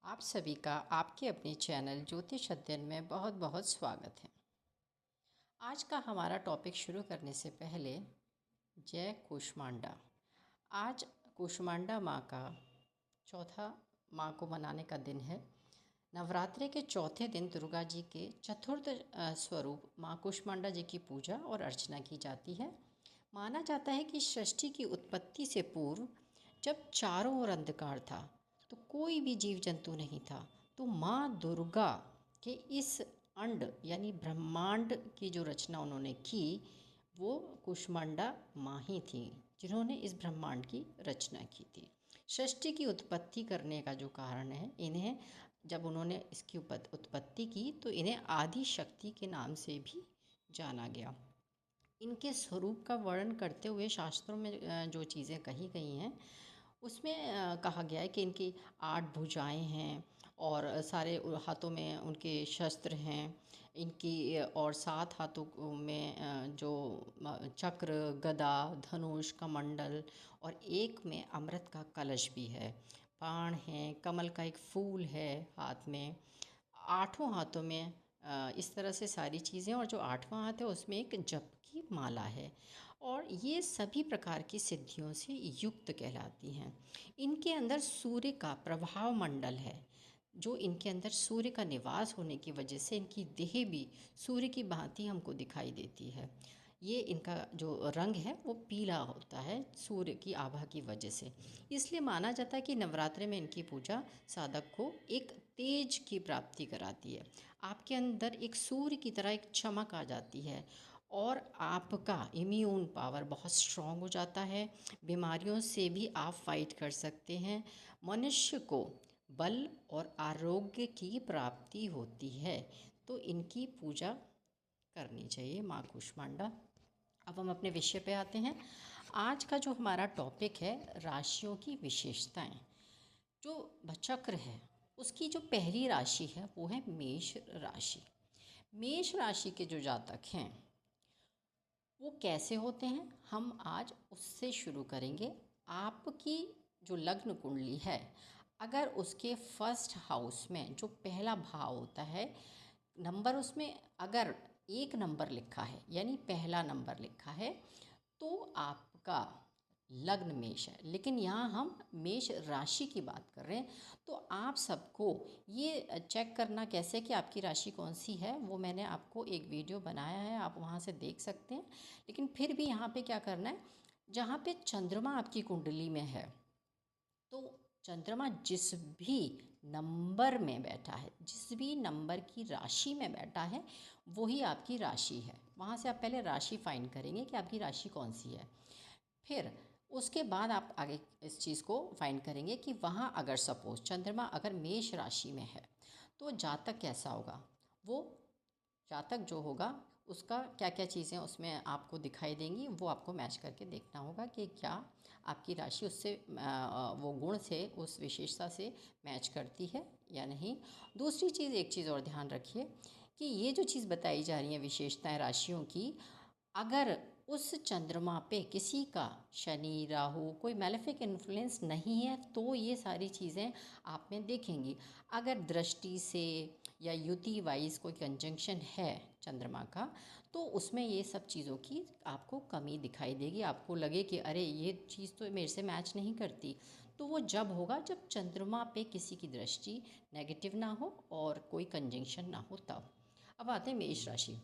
आप सभी का आपके अपने चैनल ज्योतिष अध्ययन में बहुत बहुत स्वागत है। आज का हमारा टॉपिक शुरू करने से पहले जय कूष्मांडा। आज कूष्मांडा माँ का चौथा माँ को मनाने का दिन है। नवरात्रि के चौथे दिन दुर्गा जी के चतुर्थ स्वरूप माँ कूष्मांडा जी की पूजा और अर्चना की जाती है। माना जाता है कि सृष्टि की उत्पत्ति से पूर्व जब चारों ओर अंधकार था तो कोई भी जीव जंतु नहीं था, तो माँ दुर्गा के इस अंड यानी ब्रह्मांड की जो रचना उन्होंने की वो कूष्मांडा माँ ही थी जिन्होंने इस ब्रह्मांड की रचना की थी। सृष्टि की उत्पत्ति करने का जो कारण है, इन्हें जब उन्होंने इसकी उत्पत्ति की तो इन्हें आदि शक्ति के नाम से भी जाना गया। इनके स्वरूप का वर्णन करते हुए शास्त्रों में जो चीज़ें कही गई हैं उसमें कहा गया है कि इनकी 8 भुजाएं हैं और सारे हाथों में उनके शस्त्र हैं। इनकी और 7 हाथों में जो चक्र, गदा, धनुष, कमंडल और एक में अमृत का कलश भी है। बाण है, कमल का एक फूल है हाथ में, आठों हाथों में इस तरह से सारी चीज़ें, और जो आठवां हाथ है उसमें एक जप की माला है और ये सभी प्रकार की सिद्धियों से युक्त कहलाती हैं। इनके अंदर सूर्य का प्रभाव मंडल है, जो इनके अंदर सूर्य का निवास होने की वजह से इनकी देह भी सूर्य की भांति हमको दिखाई देती है। ये इनका जो रंग है वो पीला होता है सूर्य की आभा की वजह से। इसलिए माना जाता है कि नवरात्रि में इनकी पूजा साधक को एक तेज की प्राप्ति कराती है। आपके अंदर एक सूर्य की तरह एक चमक आ जाती है और आपका इम्यून पावर बहुत स्ट्रांग हो जाता है। बीमारियों से भी आप फाइट कर सकते हैं। मनुष्य को बल और आरोग्य की प्राप्ति होती है, तो इनकी पूजा करनी चाहिए माँ कूष्मांडा। अब हम अपने विषय पे आते हैं। आज का जो हमारा टॉपिक है राशियों की विशेषताएं। जो चक्र है उसकी जो पहली राशि है वो है मेष राशि। मेष राशि के जो जातक हैं वो कैसे होते हैं, हम आज उससे शुरू करेंगे। आपकी जो लग्न कुंडली है, अगर उसके फर्स्ट हाउस में जो पहला भाव होता है, नंबर उसमें अगर 1 नंबर लिखा है यानी पहला नंबर लिखा है, तो आपका लग्न मेष है। लेकिन यहाँ हम मेष राशि की बात कर रहे हैं, तो आप सबको ये चेक करना कैसे कि आपकी राशि कौन सी है, वो मैंने आपको एक वीडियो बनाया है, आप वहाँ से देख सकते हैं। लेकिन फिर भी यहाँ पे क्या करना है, जहाँ पे चंद्रमा आपकी कुंडली में है, तो चंद्रमा जिस भी नंबर में बैठा है, जिस भी नंबर की राशि में बैठा है, वही आपकी राशि है। वहाँ से आप पहले राशि फाइंड करेंगे कि आपकी राशि कौन सी है। फिर उसके बाद आप आगे इस चीज़ को फाइंड करेंगे कि वहाँ अगर सपोज चंद्रमा अगर मेष राशि में है तो जातक कैसा होगा। वो जातक जो होगा उसका क्या क्या चीज़ें उसमें आपको दिखाई देंगी, वो आपको मैच करके देखना होगा कि क्या आपकी राशि उससे वो गुण से, उस विशेषता से मैच करती है या नहीं। दूसरी चीज़, एक चीज़ और ध्यान रखिए कि ये जो चीज़ बताई जा रही है विशेषताएं राशियों की, अगर उस चंद्रमा पे किसी का शनि, राहु, कोई मैलेफिक इन्फ्लुएंस नहीं है तो ये सारी चीज़ें आप में देखेंगी। अगर दृष्टि से या युति वाइज कोई कंजंक्शन है चंद्रमा का, तो उसमें ये सब चीज़ों की आपको कमी दिखाई देगी। आपको लगे कि अरे ये चीज़ तो मेरे से मैच नहीं करती, तो वो जब होगा जब चंद्रमा पे किसी की दृष्टि नेगेटिव ना हो और कोई कंजंक्शन ना हो तब। अब आते हैं मेष राशि।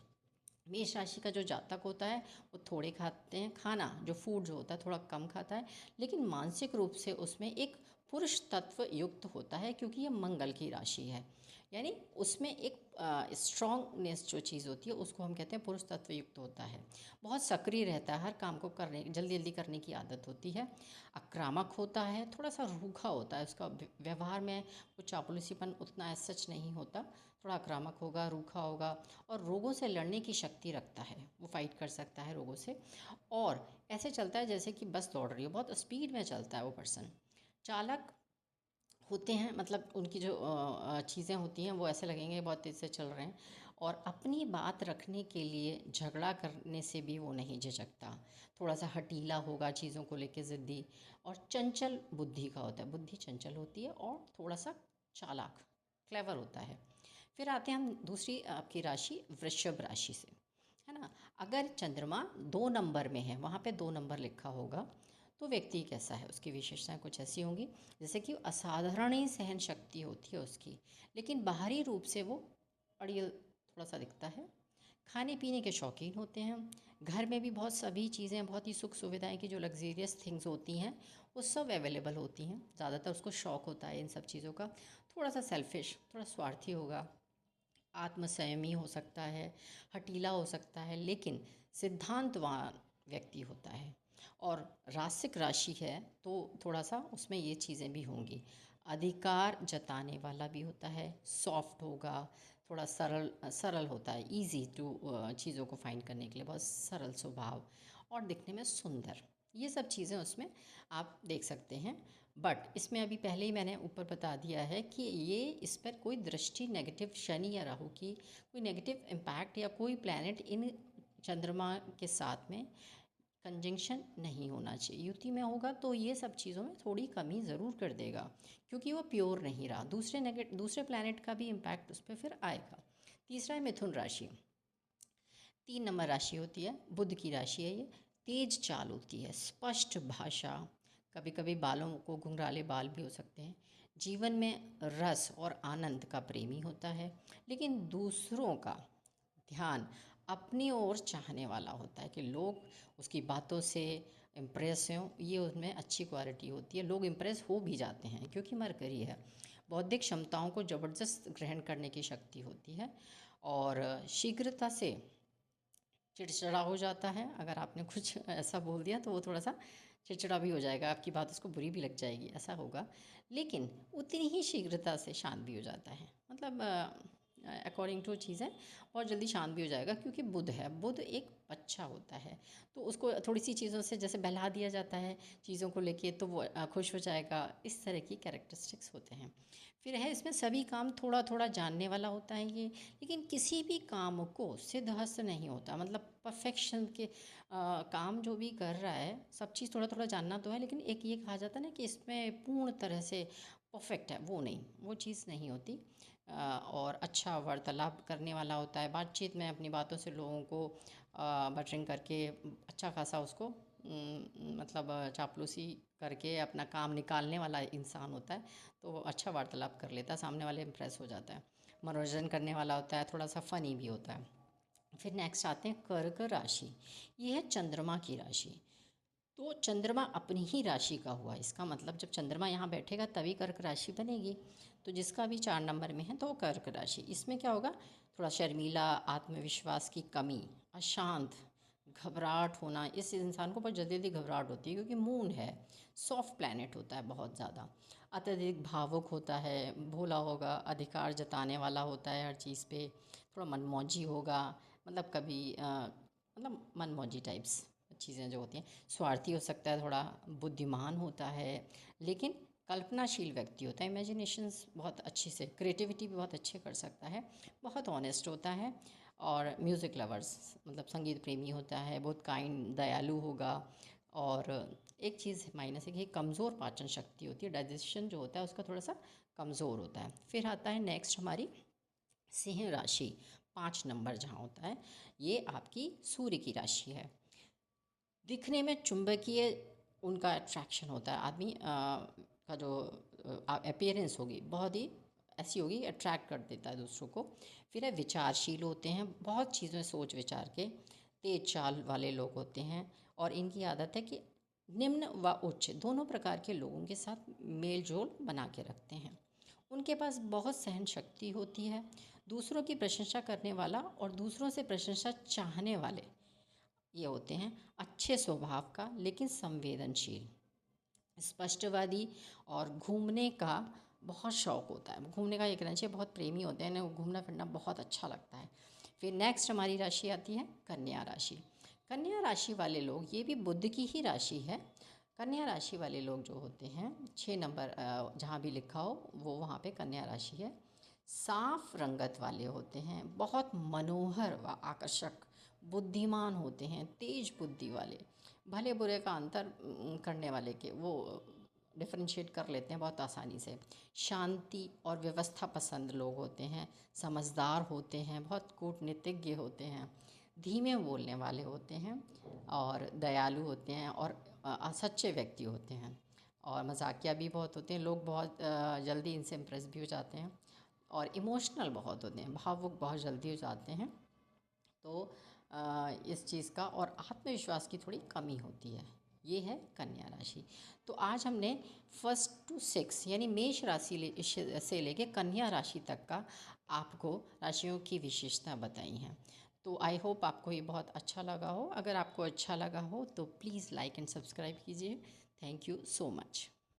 मेष राशि का जो जातक होता है वो थोड़े खाते हैं, खाना जो फूड जो होता है थोड़ा कम खाता है, लेकिन मानसिक रूप से उसमें एक पुरुष तत्व युक्त होता है, क्योंकि ये मंगल की राशि है। यानी उसमें एक स्ट्रांगनेस जो चीज़ होती है उसको हम कहते हैं पुरुष तत्व युक्त होता है। बहुत सक्रिय रहता है, हर काम को करने जल्दी जल्दी करने की आदत होती है। आक्रामक होता है, थोड़ा सा रूखा होता है, उसका व्यवहार में कुछ चापलूसीपन उतना सच नहीं होता, थोड़ा आक्रामक होगा, रूखा होगा, और रोगों से लड़ने की शक्ति रखता है, वो फाइट कर सकता है रोगों से। और ऐसे चलता है जैसे कि बस दौड़ रही हो, बहुत स्पीड में चलता है वो पर्सन। चालक होते हैं, मतलब उनकी जो चीज़ें होती हैं वो ऐसे लगेंगे बहुत तेज़ से चल रहे हैं, और अपनी बात रखने के लिए झगड़ा करने से भी वो नहीं झिझकता। थोड़ा सा हटीला होगा, चीज़ों को लेके ज़िद्दी, और चंचल बुद्धि का होता है, बुद्धि चंचल होती है और थोड़ा सा चालाक, क्लेवर होता है। फिर आते हैं हम दूसरी आपकी राशि वृषभ राशि से, है ना। अगर चंद्रमा 2 नंबर में है, वहाँ पे 2 नंबर लिखा होगा, तो व्यक्ति कैसा है, उसकी विशेषताएं कुछ ऐसी होंगी जैसे कि असाधारण ही सहन शक्ति होती है उसकी, लेकिन बाहरी रूप से वो अड़ियल थोड़ा सा दिखता है। खाने पीने के शौकीन होते हैं। घर में भी बहुत सभी चीज़ें, बहुत ही सुख सुविधाएं की जो लग्जेरियस थिंग्स होती हैं वो सब अवेलेबल होती हैं। ज़्यादातर उसको शौक़ होता है इन सब चीज़ों का। थोड़ा सा सेल्फिश, थोड़ा स्वार्थी होगा, आत्मसंयमी हो सकता है, हठीला हो सकता है, लेकिन सिद्धांतवान व्यक्ति होता है। और रासिक राशि है तो थोड़ा सा उसमें ये चीज़ें भी होंगी। अधिकार जताने वाला भी होता है, सॉफ्ट होगा, थोड़ा सरल सरल होता है, इजी टू चीज़ों को फाइंड करने के लिए, बहुत सरल स्वभाव और दिखने में सुंदर, ये सब चीज़ें उसमें आप देख सकते हैं। बट इसमें अभी पहले ही मैंने ऊपर बता दिया है कि ये इस पर कोई दृष्टि नेगेटिव, शनि या राहु की कोई नेगेटिव इम्पैक्ट या कोई प्लैनेट इन चंद्रमा के साथ में कंजंक्शन नहीं होना चाहिए। युति में होगा तो ये सब चीज़ों में थोड़ी कमी ज़रूर कर देगा, क्योंकि वो प्योर नहीं रहा। दूसरे प्लैनेट का भी इम्पैक्ट उस पर फिर आएगा। तीसरा है मिथुन राशि, 3 नंबर राशि होती है, बुध की राशि है ये। तेज चाल होती है, स्पष्ट भाषा, कभी कभी बालों को घुंघराले बाल भी हो सकते हैं। जीवन में रस और आनंद का प्रेमी होता है, लेकिन दूसरों का ध्यान अपनी ओर चाहने वाला होता है कि लोग उसकी बातों से इम्प्रेस हों, ये उसमें अच्छी क्वालिटी होती है। लोग इम्प्रेस हो भी जाते हैं क्योंकि मरकरी है। बौद्धिक क्षमताओं को ज़बरदस्त ग्रहण करने की शक्ति होती है और शीघ्रता से चिड़चिड़ा हो जाता है। अगर आपने कुछ ऐसा बोल दिया तो वो थोड़ा सा चिड़चिड़ा भी हो जाएगा, आपकी बात उसको बुरी भी लग जाएगी, ऐसा होगा। लेकिन उतनी ही शीघ्रता से शांत भी हो जाता है, मतलब अकॉर्डिंग टू चीज़ें बहुत जल्दी शांत भी हो जाएगा, क्योंकि बुध है। बुध एक बच्चा होता है तो उसको थोड़ी सी चीज़ों से जैसे बहला दिया जाता है चीज़ों को लेके, तो वो खुश हो जाएगा। इस तरह की कैरेक्टरिस्टिक्स होते हैं। फिर है इसमें सभी काम थोड़ा थोड़ा जानने वाला होता है ये, लेकिन किसी भी काम को सिद्धहस्त नहीं होता, मतलब परफेक्शन के काम जो भी कर रहा है सब चीज़ थोड़ा थोड़ा जानना तो है, लेकिन एक ये कहा जाता है ना कि इसमें पूर्ण तरह से परफेक्ट है, वो नहीं, वो चीज़ नहीं होती। और अच्छा वार्तालाप करने वाला होता है, बातचीत में अपनी बातों से लोगों को बटरिंग करके अच्छा खासा उसको मतलब चापलूसी करके अपना काम निकालने वाला इंसान होता है, तो वो अच्छा वार्तालाप कर लेता है, सामने वाले इम्प्रेस हो जाता है। मनोरंजन करने वाला होता है, थोड़ा सा फ़नी भी होता है। फिर नेक्स्ट आते हैं कर्क राशि, ये है चंद्रमा की राशि। तो चंद्रमा अपनी ही राशि का हुआ, इसका मतलब जब चंद्रमा यहाँ बैठेगा तभी कर्क राशि बनेगी। तो जिसका भी 4 नंबर में है तो वो कर्क राशि। इसमें क्या होगा, थोड़ा शर्मीला, आत्मविश्वास की कमी, अशांत, घबराहट होना। इस इंसान को बहुत जल्दी जल्दी घबराहट होती है क्योंकि मून है, सॉफ्ट प्लैनेट होता है बहुत ज़्यादा। अत्यधिक भावुक होता है, भोला होगा, अधिकार जताने वाला होता है हर चीज़ पे, थोड़ा मनमौजी होगा, मतलब कभी मतलब मनमौजी टाइप्स चीज़ें जो होती हैं। स्वार्थी हो सकता है, थोड़ा बुद्धिमान होता है, लेकिन कल्पनाशील व्यक्ति होता है, इमेजिनेशंस बहुत अच्छी से, क्रिएटिविटी भी बहुत अच्छे कर सकता है, बहुत ऑनेस्ट होता है। और म्यूज़िक लवर्स, मतलब संगीत प्रेमी होता है, बहुत काइंड, दयालु होगा। और एक चीज़ माइनस है कि कमज़ोर पाचन शक्ति होती है, डाइजेशन जो होता है उसका थोड़ा सा कमज़ोर होता है। फिर आता है नेक्स्ट हमारी सिंह राशि, 5 नंबर जहाँ होता है, ये आपकी सूर्य की राशि है। दिखने में चुंबकीय उनका अट्रैक्शन होता है, आदमी का जो अपीयरेंस होगी बहुत ही ऐसी होगी, अट्रैक्ट कर देता है दूसरों को। फिर है विचारशील होते हैं, बहुत चीज़ें सोच विचार के, तेज चाल वाले लोग होते हैं। और इनकी आदत है कि निम्न व उच्च दोनों प्रकार के लोगों के साथ मेल जोल बना के रखते हैं। उनके पास बहुत सहन शक्ति होती है, दूसरों की प्रशंसा करने वाला और दूसरों से प्रशंसा चाहने वाले ये होते हैं। अच्छे स्वभाव का लेकिन संवेदनशील, स्पष्टवादी, और घूमने का बहुत शौक़ होता है। घूमने का ये कहना चाहिए, बहुत प्रेमी होते हैं, इन्हें घूमना फिरना बहुत अच्छा लगता है। फिर नेक्स्ट हमारी राशि आती है कन्या राशि। कन्या राशि वाले लोग, ये भी बुध की ही राशि है। कन्या राशि वाले लोग जो होते हैं, 6 नंबर जहाँ भी लिखा हो वो वहाँ पे कन्या राशि है। साफ रंगत वाले होते हैं, बहुत मनोहर व आकर्षक, बुद्धिमान होते हैं, तेज बुद्धि वाले, भले बुरे का अंतर करने वाले के वो डिफरेंशिएट कर लेते हैं बहुत आसानी से। शांति और व्यवस्था पसंद लोग होते हैं, समझदार होते हैं, बहुत कूटनीतिज्ञ होते हैं, धीमे बोलने वाले होते हैं और दयालु होते हैं और सच्चे व्यक्ति होते हैं और मजाकिया भी बहुत होते हैं। लोग बहुत जल्दी इनसे इम्प्रेस भी हो जाते हैं और इमोशनल बहुत होते हैं, भावुक बहुत जल्दी हो जाते हैं। तो इस चीज़ का और आत्मविश्वास की थोड़ी कमी होती है। ये है कन्या राशि। तो आज हमने 1 to 6 यानी मेष राशि से लेके कन्या राशि तक का आपको राशियों की विशेषता बताई हैं। तो आई होप आपको ये बहुत अच्छा लगा हो। अगर आपको अच्छा लगा हो तो प्लीज़ लाइक एंड सब्सक्राइब कीजिए। Thank you so much.